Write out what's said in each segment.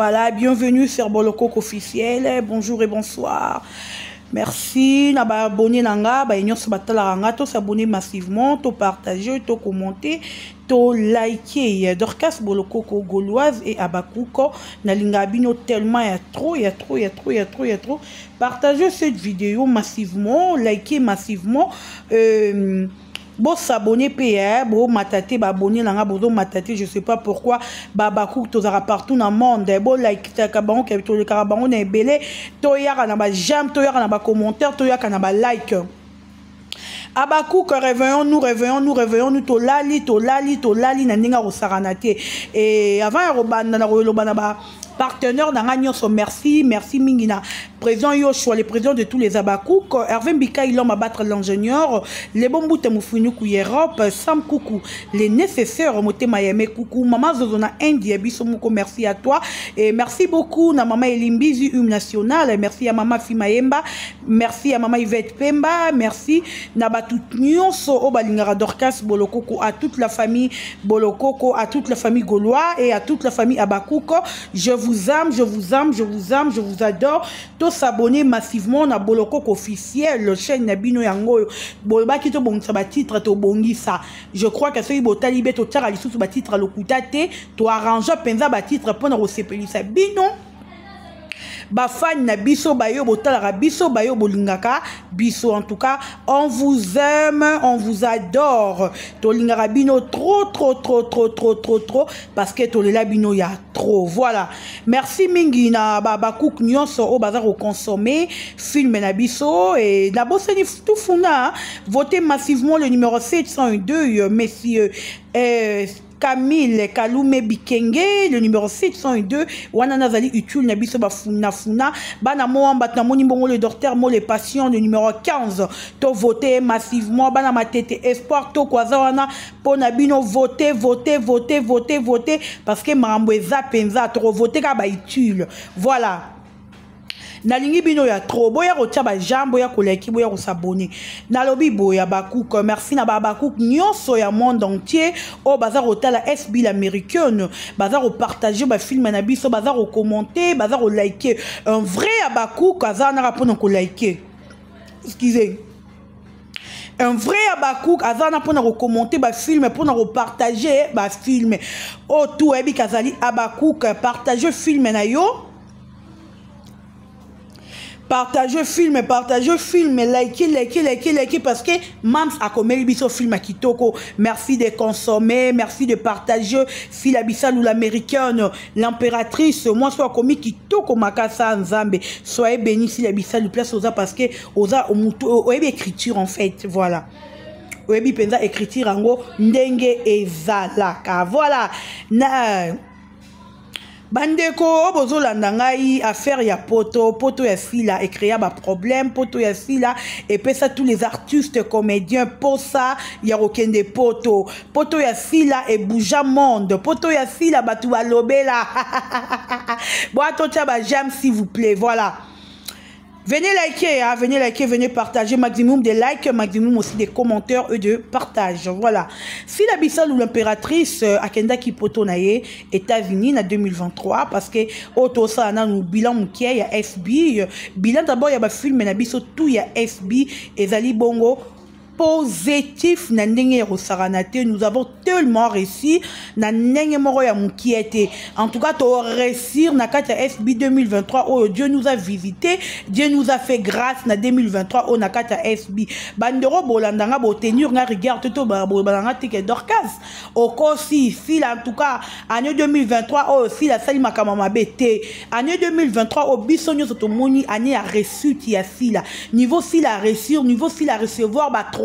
Voilà, bienvenue sur Bolokoko officiel. Bonjour et bonsoir. Merci. Naba abonné nanga, ba union sabatala ranga, to s'abonner massivement, to partager, to commenter, to liker. Dorcas Bolokoko gauloise et Abakuko nalinga bino tellement il y a trop. Partagez cette vidéo massivement, likez massivement. Bon s'abonner PA, bon matate, bah abonner langa bozo matate, je sais pas pourquoi babakou tozara partout dans le monde, bon like takabaron kapito le karabaron est belé, toyaka na ba j'aime, toyaka na ba commentaire, toyaka na ba like. Abakou que réveillons-nous, to lali na ninga rosaranate. Et avant robana na robana ba partenaire dans so merci Mingina président Yoshua, le président de tous les Abakouk, Hervé Mbika il a battre l'ingénieur, les bombous temufunu ku Europe, Sam Koukou, les nécessaires moté Miami Koukou, maman Zozona Indie, bisomouko merci à toi et merci beaucoup na maman Elimbizi Hum National, merci à maman Fimayemba, merci à maman Yvette Pemba, merci na batout nyonso o balingara Dorcas Bolokoko, à toute la famille Bolokoko, à toute la famille Gaulois et à toute la famille Abakouk. Je vous aime, je vous adore. Tous s'abonner massivement na Bolokoko officiel, le chaîne Nabino Yango. Bolbaki to bon sa titre to bongisa. Je crois que ce ibo talibé to tara lisu ba titre lo kutate, to arrange penza ba titre pona ro sepelisa bino. Bafan na biso bayo botalara biso bayo bolingaka biso en tout cas on vous aime, on vous adore. Tolingara bino trop parce que tolela bino ya trop. Voilà. Merci mingi na babakouk nyonso o bazar au consommer film na biso et na boseni tout funa votez massivement le numéro 702 messieurs Camille Kalume Bikenge, le numéro 702, Wanana Zali Utul Nabiso Bafuna Funa, Bana Moamba Namoni Bongo le docteur Mo les patients, le numéro 15, to voter massivement, Bana Matete Espoir, to Kwazawana, Ponabino, votez, parce que Maramboueza Penza, to voter Kaba Utul. Voilà. Nalingi bino ya trop boya rotia ba jambo ya koleki boya ko s'abonner nalobi boya bakouk merci na babakouk nyonso ya monde entier o bazar hôtel SB l'américaine bazar au partager ba film na biso bazar au commenter bazar au liker un vrai abakouk azana rapona ko liker excusez un vrai abakouk azana pona ko commenter ba film pona ko partager ba film o tout ebi kazali abakouk partager film na yo. Partagez film, likez parce que Mams a commis biso film à Kitoko. Merci de consommer, merci de partager. Fila Bissal ou l'américaine, l'impératrice, moi soit commis Kitoko Makasa Nzambe. Soyez bénis Fila Bissal, place osa parce que osa au écriture en fait, voilà. Oebi penza écriture ango ndenge ezalaka. Voilà. Na Bandeko, bozo landangai, affaire ya poto ya sila, et créa ba problème, poto ya sila, et puis ça tous les artistes, comédiens, pour ça, ya rokende poto ya sila, et bouja monde, poto ya sila, batu alobela, boato tchaba jam s'il vous plaît, voilà. Venez liker, hein, venez partager, maximum de likes, maximum aussi des commentaires et de partage. Voilà. Si la Bissal ou l'impératrice Akenda Kipoto naye États-Unis en 2023 parce que auto ça na nous bilan moukia ya SB, bilan d'abord ya ba film na biso tout ya SB et Zali Bongo positif na ndenge rosaranate nous avons tellement réussi na ndenge moro ya mukiete en tout cas to réussir na kata SB 2023 oh Dieu nous a visité Dieu nous a fait grâce na 2023 oh na kata SB bandero bolandanga bo tenir na regarde to balanga tike Dorcas au kosi si en tout cas année 2023 oh si la sali makamama bete année 2023 au bisonyo to moni année a reçu ti ya sila niveau si la réussir niveau si la recevoir ba trophée.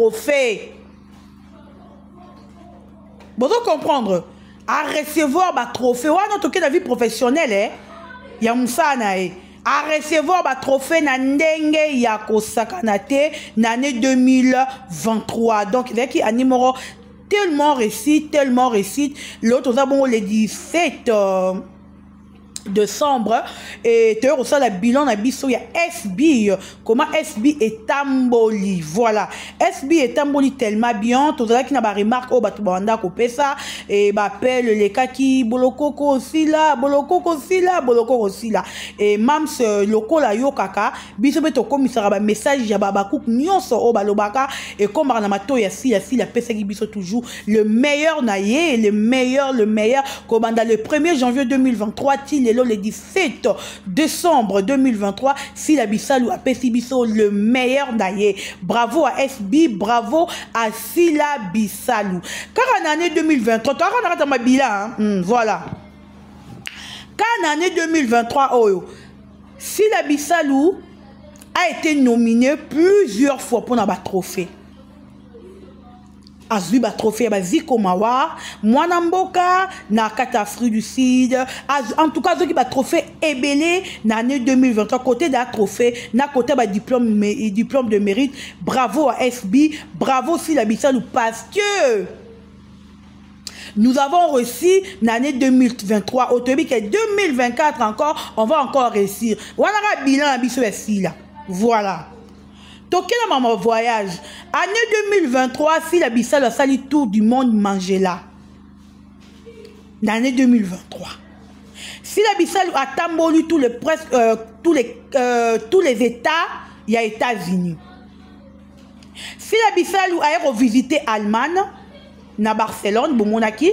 Vous comprendre à recevoir ba trophée wa notre la vie professionnelle eh ya musana eh à recevoir ba trophée na ndenge ya kosakanate na année 2023 donc il y a qui a numéro tellement réussi l'autre nous avons le 17 décembre et tu as la bilan na biso ya SB comment SB est tamboli voilà SB est tamboli tellement bien tout ça qui n'a pas remarqué au batu banda ko pesa et ba appelle les kaki bolokoko aussi là et mams loko la yo kaka biso beto komisara ba message ya baba cook nyonso o balobaka et comme na mato ya si la pesa ki biso toujours le meilleur naie le meilleur comme dans le 1er janvier 2023 le 17 décembre 2023, si la Bissalou a Pessibiso le meilleur d'ailleurs. Bravo à SB, bravo à Sila Bissalou. Car en année 2023, tu as ma bilan, voilà. Car en année 2023, Sila Bissalou a été nominé plusieurs fois pour un trophée. Azui ba trophée ba Ziko Mawa mwana mboka na kata Afrique du Sud en tout cas qui ba trophée ébélé na année 2023 côté da trophée na côté ba diplôme de mérite bravo à SB bravo Sila Bissalou parce que nous avons reçu l'année 2023 au début que 2024 encore on va encore réussir wana bilan na biso ici là voilà. Toké la maman voyage. Année 2023, si la Bissau a sali tour du monde Mangela. L'année 2023. Si la Bissau a tamboli tous les États, il y a États-Unis. Si la Bissau a revisité Allemagne, na Barcelone, Bomonaki.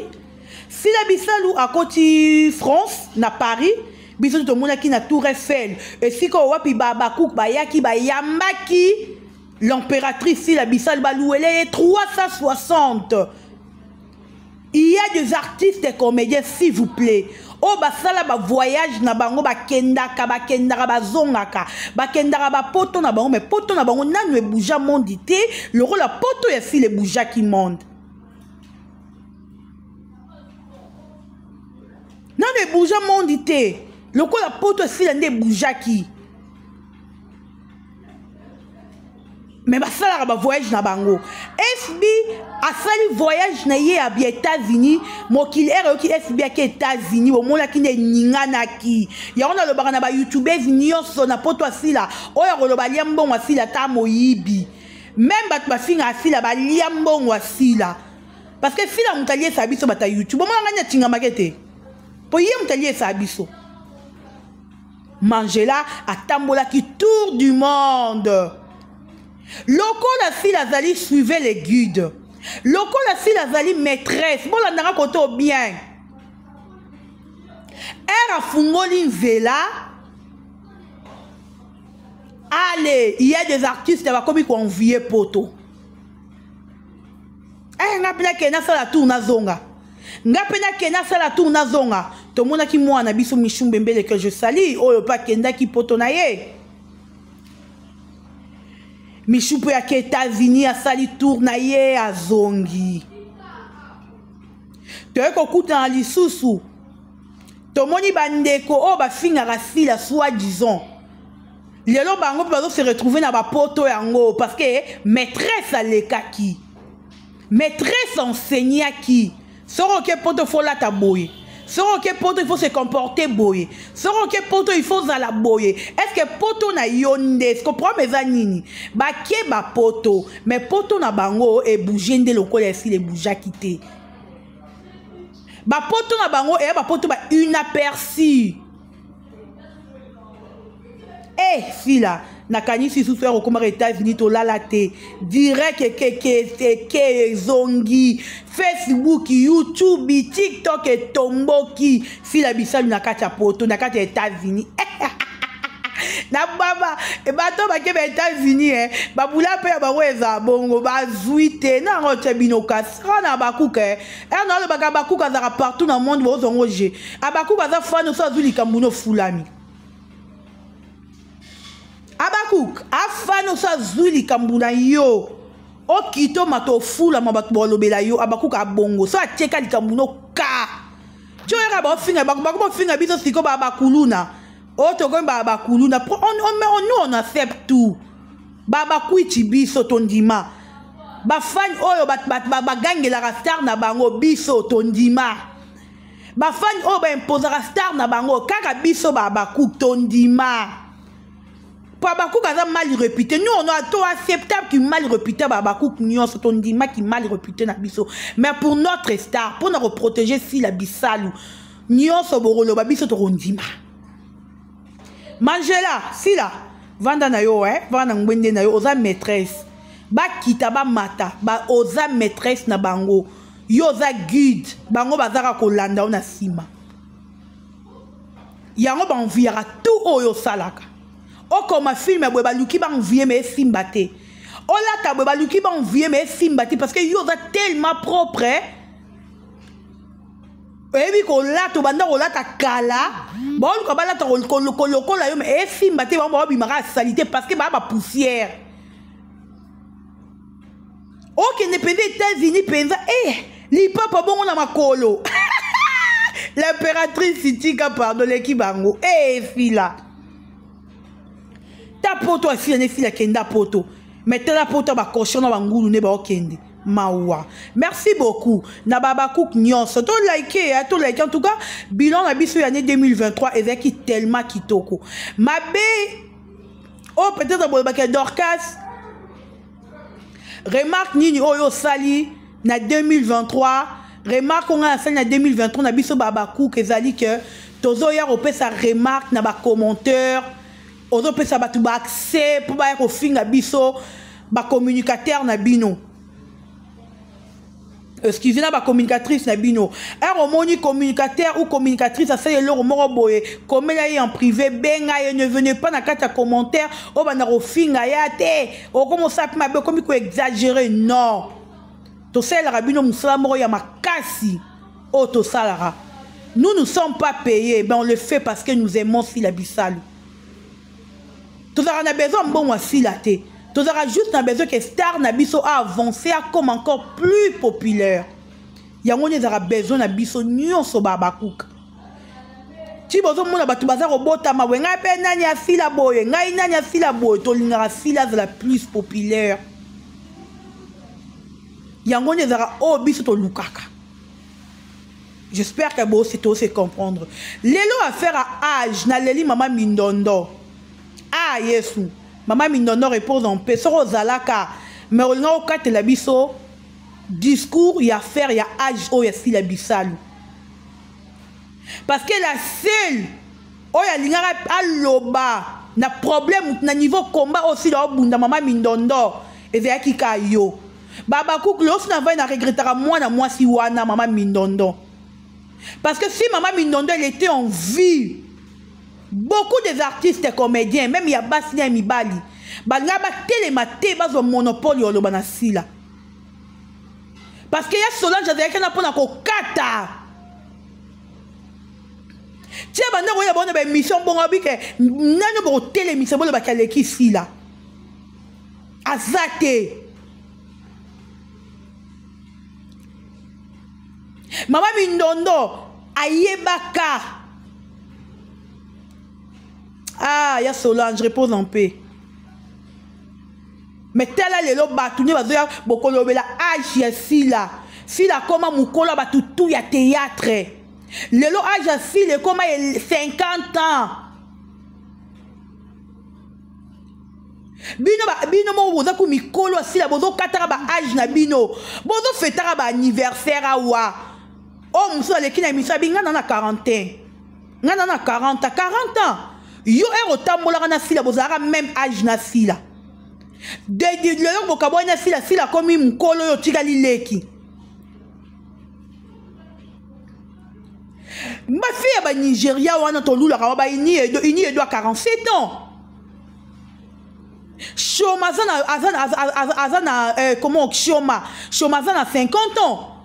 Si la Bissau a côté France, na Paris, biso to mona ki na Tour Eiffel et si ko wapi babakouk bayaki bayambaki l'impératrice si la Bissau balouele 360 il y a des artistes et comédiens s'il vous plaît oh basala ba voyage na bango bakendaka bazongaka bakendaka ba poto na bango mais poto na bango nanu e bouja mondité le rôle la poto ya si le bouja qui monde nanu e bouja mondité le coup la poto si l'année boujaki. Mais bah ça là voyage na bango. SB a sali voyage na ye à États-Unis. Mo qu'il est qui SB à États-Unis. Au moment là qui ne ningana ki. Ya on a le barana ba YouTubers nyonso na poto si là. Oyo le ba liambon wa si la ta moyibi. Même bat ba finga si la ba liambon wa si là. Parce que si la mutalier sa biso bata YouTube. Mo nganya tinga makete. Po yé mutalier sa biso. Mangela à Tambola qui tour du monde. Loko la fille Azali suivait les guides. Loko la fille Azali maîtresse. Bon la nara koto bien. Elle a fungoli vela. Allez, il y a des artistes qui vont convier poto. Eh ngapela kena sala tour na zonga. Ngapena kena sala tour na zonga. To mona ki mwana biso Michumbe Mbele que je salue oyo pa kenda ki poto na ye Michumbe ya ke États-Unis a sali tour na ye a zongi to eko kuta na lisusu to moni bandeko o ba finga rasila soi-disant lelo bango bazo se retrouver na ba poto yango parce que maîtresse a lekaki maîtresse enseignait qui soro ke poto fola taboye. Soro que poto il faut se comporter boye. Soro que poto il faut la boye. Est-ce que poto na yonde? Est-ce que prend mes anini? Ba kie ba poto. Mais poto na bango e bouger de loko si les bouja quitté. Ba poto na bango e ba poto ba inaperçu. Eh fila. Nakani si sous faire comme États-Unis to lalate direct que zongi Facebook YouTube TikTok et tomboki si la Bissau nakata poto nakata États-Unis na baba e bato ba ke États-Unis ba bula pe ba weza bongo ba zuite na ngote binoka sana bakuka na le baka bakuka za partout dans le monde bo zongoje abakuka za fano so zuli kambuno fulami Abakouk, afano sa zuli kambuna yo. O kito mato fula mabatu bolobela yo. Abakouk abongo. So a cheka li kambuno ka. Cho yera ba finga ba finga biso siko ba bakuluna. O to ko ba bakuluna. On accepte tout. Ba bakuichi biso tondima. Ba fan oyo ba gangela star na bango biso tondima. Ba fan o ba imposera star na bango kaka biso ba Bakouk tondima. Pour Bakouk a mal réputé. Nous on a tout acceptable qui mal réputé ba Bakouk nyon tondima qui mal réputé na biso. Mais pour notre star, pour nous protéger si la bisalu nyon so borolo ba biso tondima. Mangela si la vanda na yo vanda ngwende na yo oza maîtresse. Ba kita ba mata ba oza maîtresse na bango. Yo za guide bango bazaka kolanda ona sima yango ba enviera tout oyo salaka o comme film bwe baluki ba envier mais simba te o la ta bwe baluki ba envier mais simba te parce que yo za tellement propre et bi ko la to banda ko la ta kala bon ko ba la ta ko la yo mais simba te ba bimaka salité parce que ba poussière. Ok, ne pèse États-Unis, pèse. Li papa bon on a ma colo. L'impératrice Sitika pardon l'équipe bango. Fila. Ta poto a fila ne fila kenda poto. Mettez la poto ba cochon na bangulu ne ba okende. Mawa. Merci beaucoup. Na Bakouk nyonso. To like en tout cas bilan na biso année 2023 ezaki tellement kitoko. Mabe oh peut-être bo ba Dorcas. Remarque nini oyo sali na 2023 remarque on a sali na 2023 na biso Bakouk ezali que tozo ya opesa remarque na ba commentaire ozo pesa batu ba accès pour ba ko finga biso ba communicateur na bino excusez-moi ba communicatrice na bino moni communicateur ou communicatrice ça c'est le moko boye comme là en privé benga ne venez pas na kata commentaire o bana ko finga ya te o comme ça ma be comme ko exagérer non to sala rabino musala moko ya makasi o to salara nous ne sommes pas payés ben on le fait parce que nous aimons si la bisalu to ça on a besoin bon si la te. Nous avons juste besoin que Star Nabiso a avancé comme encore plus populaire. Il y a besoin de biso nyonso Bakouk. Si vous avez besoin de robota ma wenga pe nani a fila boye, ngai nani a fila boye, to lingara fila la plus populaire. Il y a oh biso to lukaka. J'espère que vous c'est comprendre. Lelo affaire à âge na leli mama Mindondo. Ah Yesu. Maman Mindondo repose en paix. Soro zalaka. Mais on a au cas de la biso. Discours, il y a faire, il y a âge, il y a si la bisalu. Parce que la seule, il y a l'ingara à l'oba. Na problème, na niveau combat aussi là, bunda maman Mindondo. Et c'est qui kayo. Bakouk, l'os n'a pas regrettera moi si wana maman Mindondo. Parce que si maman Mindondo elle était en vie. Beaucoup des artistes et comédiens, même il y a Basnia et Mibali, Balaba télématé, bas au monopole au Lobanasila. Parce qu'il y a Solange avec un appel à Kokata. Tiens, maintenant, il y a une mission bon habit que nous avons une télémission bon bakale qui ici là. Azate. Maman Mindondo, Ayebaka. Ah, il y a Solange, repose en paix. Mais tel est le batouni, beaucoup de la âge ici là. Si la comment moukola batutou ya théâtre. Le lo âge ici le comment 50 ans. Bino mo boza ku mikolo si la bozo katara ba âge na bino. Bozo fetara ba anniversaire awa. Oh muso le kina misa binga na 40. Ngana na 40 ans. Yo tambola na sila bozara même âge na sila. De le bokabo na sila comme mukolo yo tikali leki. Ma fille ba Nigeria wana to lula ka ba ini doit 47 ans. Choma azana comment Choma azana 50 ans.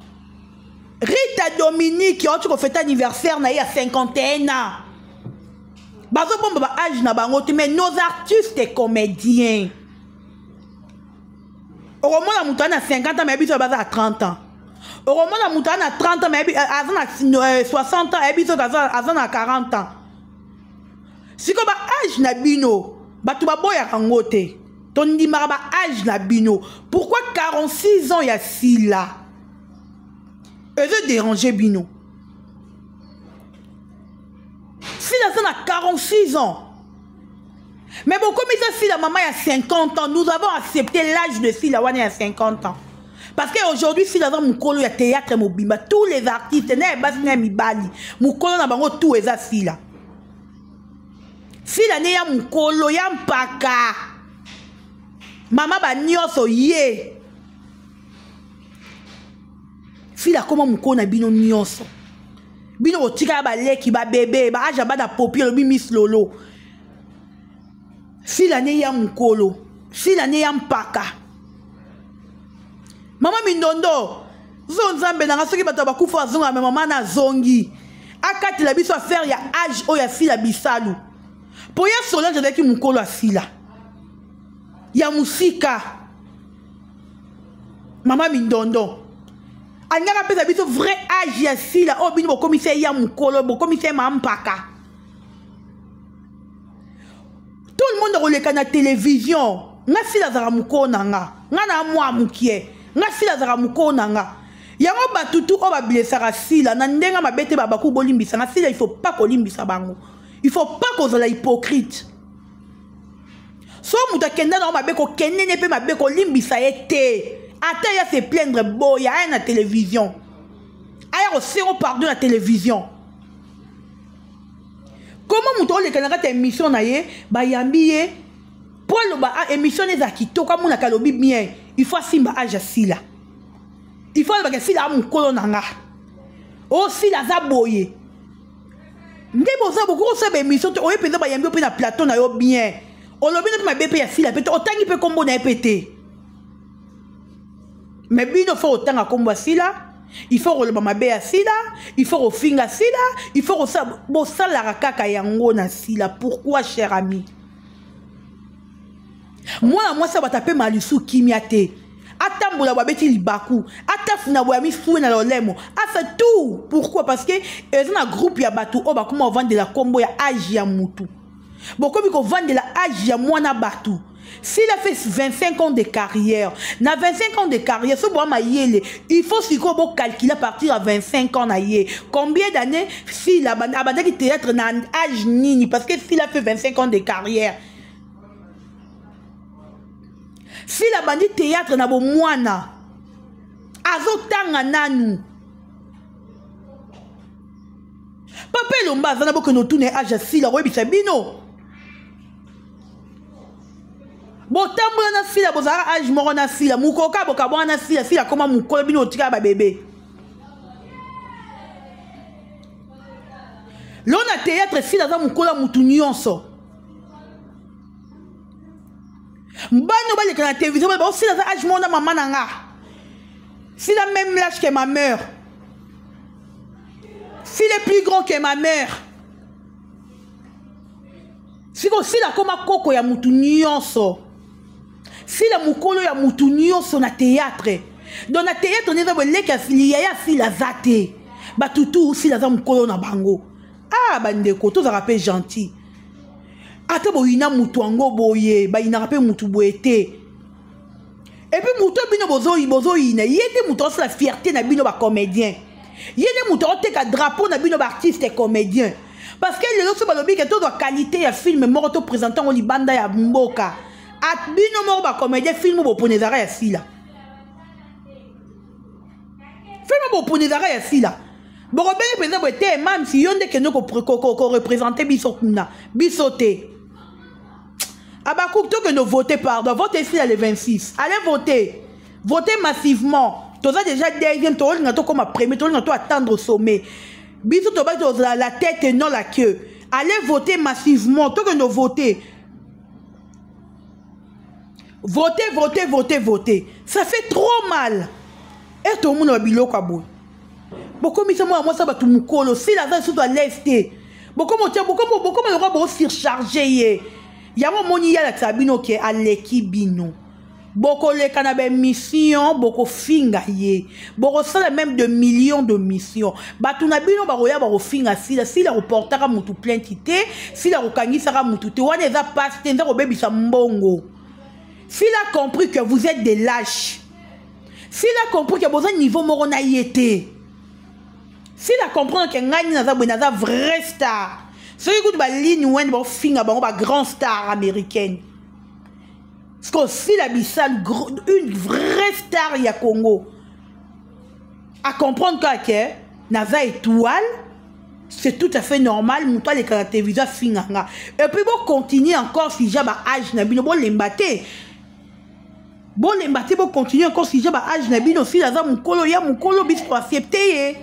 Rita Dominique qui a fait anniversaire na ya 51 ans. Bazo bomba âge na bango mais nos artistes et comédiens. Au moment la moutana à 50 ans mais biso baza à 30 ans. Au moment la moutana à 30 ans mais azana 60 ans et biso azana à 40 ans. Si ko ba âge na bino, batu ba boya kangote. Ton dimara ba âge na bino. Pourquoi 46 ans ya si là? Et veut déranger bino. Sila ça a 46 ans. Mais bon, comme ça, si la maman a 50 ans, nous avons accepté l'âge de Sila Wane à 50 ans. Parce qu'aujourd'hui, si la Moukolo, il y a théâtre Mobimba, tous les artistes, il y a Mibali, Moukolo, il y a tout ça, Sila. Sila, il y a Moukolo, il y a Mpaka. Maman, il y a Nyoso, yé. Sila, comment Moukolo, il y a Nyoso. Bino, tika, ba leki, ba bébé, ba aja, ba da popi, le Miss Lolo. Si l'année y a Moukolo, si l'année y a Mpaka. Maman Mindondo, zonzambe na ngasoki bato bakufa zonga mais maman na zongi. Akati la biso faire ya âge o ya sila bisalu. Pour ya Solange avec Moukolo a sila. Ya musika. Maman Mindondo. Anga pesa biso vrai âge ya sila o bino commissaire ya Moukolo, bo commissaire ma Mpaka. Tout le monde a la télévision. Nga sila zara muko nanga. Nga na mwa mukie. Nga sila zara muko nanga. Yango batutu o ba blessara sila. Na ndenga mabete babaku bolimbisa. Nga sila il faut pas kolimbisa bango. Il faut pas qu'on soit hypocrite. So muta kenda na mabeko kenene pe mabeko limbisa ete. Ata ya se plaindre boya na télévision. Aya ko sero pardon la télévision. Comment mouton les Canadiens émission naie ba yambiye pour le ba émission les akito comme on a kalobi bien il faut simba aja sila il faut ba sila mu kolonanga o sila za boye ndebo za beaucoup ça émission o epeza ba yambi pe na plateau na yo bien o lobi na ma bp ya sila peut otangi pe kombo na epete mais bino faut otanga kombo sila. Il faut que le mamabe à sila, il faut que finga sila, il faut que ça bossa la rakaka yango na sila. Pourquoi, cher ami? Moi ça va taper malusu kimiate. Atamboula wabeti libaku, atafuna wami foué na lolemo. C'est tout. Pourquoi? Parce que ils ont un groupe ya batu o ba comment vendre de la combo ya agi ya mutu. Bon comme ils vendre de la agi ya mwana batu. S'il a fait 25 ans de carrière, na 25 ans de carrière, il faut calculer à partir de 25 ans. Combien d'années s'il a abandonné théâtre na âge nini? Parce que s'il a fait 25 ans de carrière, s'il a abandonné théâtre na bomwana, azotanga nanu. Papa Lomba, zana bo que nous tourne âge s'il a rebisabino. Botambola na sila bozara âge moko na sila mukoka bokabwa na sila sila koma mukolo bino otika ba bébé. Lona théâtre sila za mukolo mutu nyonso. Mbano ba le na télévision ba sila za âge mona maman nanga. Sila même l'âge que ma mère. S'il est plus grand que ma mère. Si la koma koko ya mutu nyonso. Si la mukolo ya mutu nyonso na théâtre. Dans la théâtre on est dans le leka ya si la zate. Ba tutu si la za mukolo na bango. Ah bandeko to za rappel gentil. Ata bo ina mutu ango boye, ba ina rappel mutu boete. Et puis mutu bino bozo ina, yete mutu la fierté na bino ba comédien. Yene mutu te ka drapeau na bino ba artiste et comédien. Parce que les autres balobi que toute qualité ya film mort présentant au libanda ya mboka. At bino mort ba comédien film bo ponezara ya sila. Film bo ponezara ya sila. Bo robele par exemple était même si yonde que nous ko représenter biso kuna, bisoté. Abakouk to que nous voter pardon, votez sila le 26. Allez voter. Votez massivement. Tu as déjà deuxième tour, tu as comme premier tour, tu as attendre au sommet. Bisous, tu as la tête et non la queue. Allez voter massivement. Tout que nous voter. Votez, votez, votez, votez. Ça fait trop mal. Et tout le monde a bilo kabou. Beaucoup de moi ça va tout mukolo. Si la zone doit l'ester. Beaucoup de gens vont surcharger. Il y a un moment qui est sabino qui est à l'équibino. Beaucoup les canabé mission, beaucoup finga ye. Beaucoup ça même de millions de missions. Batuna bino baroya baro finga si la reportera mutu plaintité, si la rokangi sera mutu te wane za passe tenza robebi sa mbongo. S'il a compris que vous êtes des lâches. S'il a compris que vous êtes niveau morona yete. S'il a compris que ngani naza vrai star. Ceux qui écoutent ligne ou un finger, grand star américaine. Parce qu'aussi la Bissal, une vraie star ya Congo. À comprendre que Naza étoile, c'est tout à fait normal, mouta les caractériser finganga. Et puis bon continuer encore si j'ai âge nabino bon l'embate. Bon l'embate bon continuer encore si j'ai âge nabino si Naza mukolo ya mukolo bis pour accepter.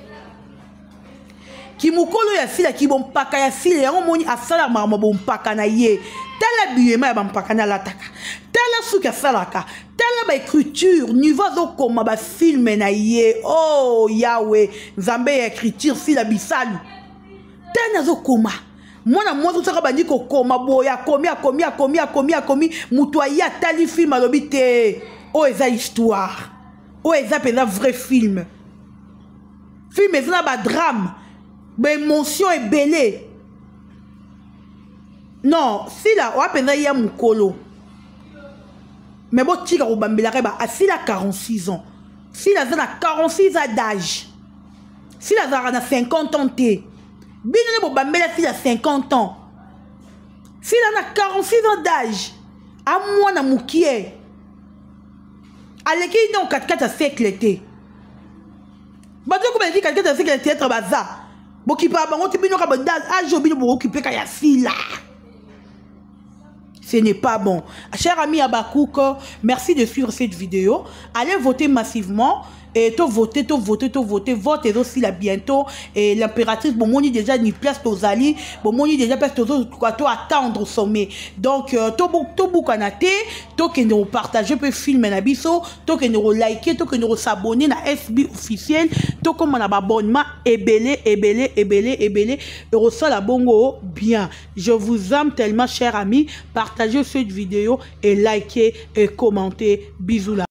Ki mukolo ya sila ki bon paka ya sila ya moni asala mama bon paka na ye. Tala biyema ya bon paka na lataka. Tala suka salaka. Tala ba écriture niveau zo koma ba film na ye. Oh Yahweh, Nzambe ya écriture sila bisalu. Tana zo koma. Mwana mwazo saka bandi ko koma boya komi mutu ya tali film alobi te. Oh eza histoire. Oh eza pena vrai film. Film eza ba drame. Émotion est belle. Non, si la on a ya mukolo. Mais bon tika ko bambela ba si la 46 ans. Si la zana 46 ans d'âge. Si la zana 50 ans té. Bino bo bambela si la 50 ans. Si la na 46 ans d'âge. A moi na mukie. Aleki non 4 siècle té. Ba to ko ba di 4 siècle té être bazar. Ce n'est pas bon. Cher ami Abakouk, merci de suivre cette vidéo. Allez voter massivement. Et voter. Vote et aussi là bientôt. Et l'impératrice, bon, on déjà ni place aux alliés. Bon, on déjà place aux autres. Attendre au sommet. Donc, tout boucanate. Tout que nous partager, peut filmer na biso. Tout que nous liker, tout que nous s'abonner na SB officiel. Tout comme on a abonnement. Ebele. Et reçoit la bongo bien. Je vous aime tellement, chers amis. Partagez cette vidéo et likez et commentez. Bisous là.